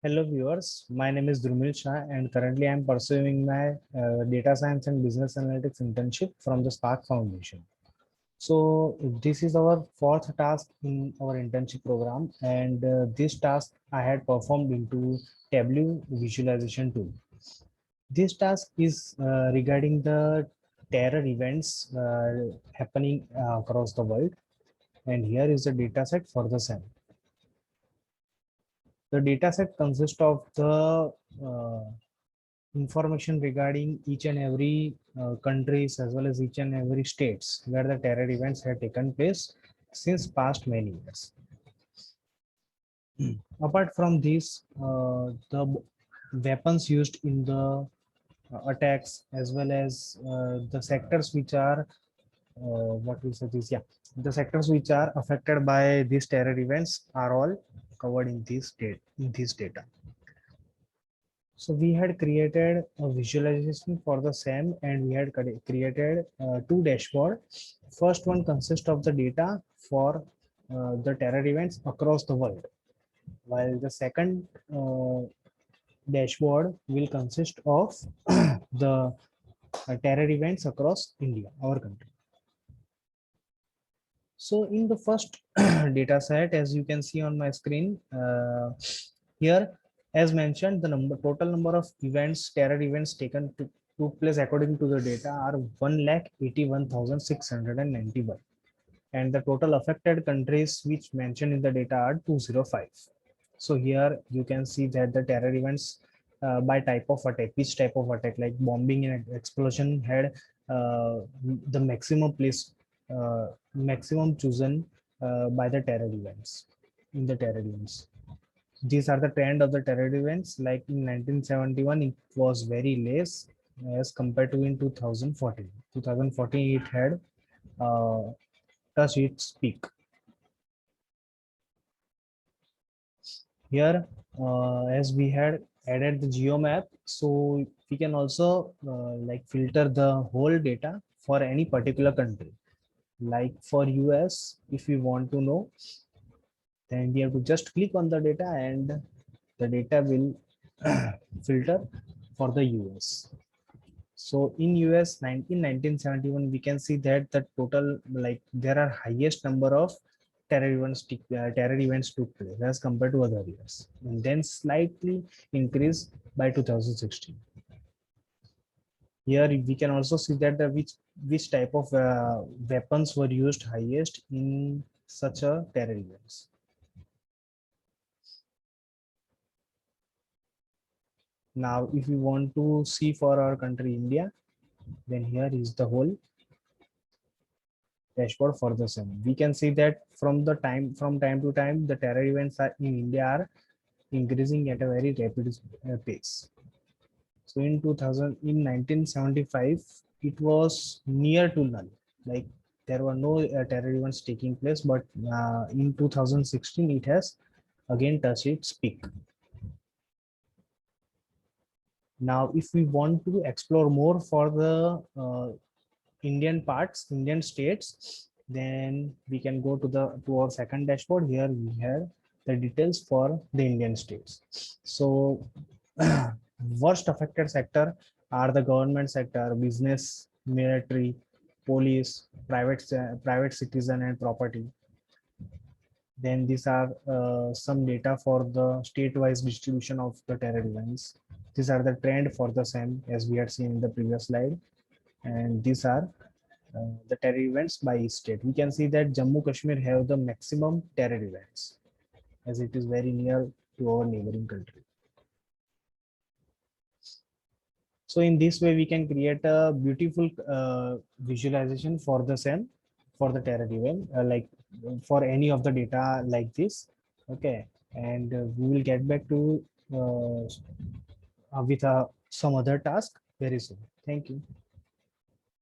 Hello viewers, my name is Drumil Shah and currently I am pursuing my data science and business analytics internship from the Spark Foundation. So this is our fourth task in our internship program, and this task I had performed into Tableau visualization tool. This task is regarding the terror events happening across the world, and here is the data set for the same. The data set consists of the information regarding each and every countries as well as each and every states where the terror events have taken place since past many years. Apart from these, the weapons used in the attacks as well as the sectors which are what we say is, yeah, the sectors which are affected by these terror events are all covered in this data. So we had created a visualization for the same, and we had created two dashboard. First one consists of the data for the terror events across the world, while the second dashboard will consist of the terror events across India, our country. So in the first data set, as you can see on my screen here, as mentioned, the total number of events, terror events took place according to the data are 1,81,691. And the total affected countries which mentioned in the data are 205. So here you can see that the terror events by type of attack, which type of attack, like bombing and explosion had the maximum chosen by the terror events in the terror events. These are the trend of the terror events. Like in 1971, it was very less as compared to in 2014. 2014, it had uh, touched its peak. Here, as we had added the geo map, so we can also like filter the whole data for any particular country. Like for US, if we want to know, then we have to just click on the data and the data will filter for the US. So in US 1971, we can see that the total, like there are highest number of terror events took place as compared to other years, and then slightly increased by 2016. Here we can also see that the which type of weapons were used highest in such a terror events. Now, if we want to see for our country India, then here is the whole dashboard for the same. We can see that from time to time, the terror events are in India are increasing at a very rapid pace. So in 2000, in 1975, it was near to none. Like there were no terror events taking place, but in 2016, it has again touched its peak. Now, if we want to explore more for the Indian parts, Indian states, then we can go to our second dashboard. Here we have the details for the Indian states. So worst affected sector are the government sector, business, military, police, private citizen and property. Then these are some data for the state-wise distribution of the terror events. These are the trend for the same as we had seen in the previous slide. And these are the terror events by state. We can see that Jammu Kashmir have the maximum terror events as it is very near to our neighboring country. So in this way, we can create a beautiful visualization for the same, for the terror event, like for any of the data like this. Okay, and we will get back to with some other task very soon. Thank you.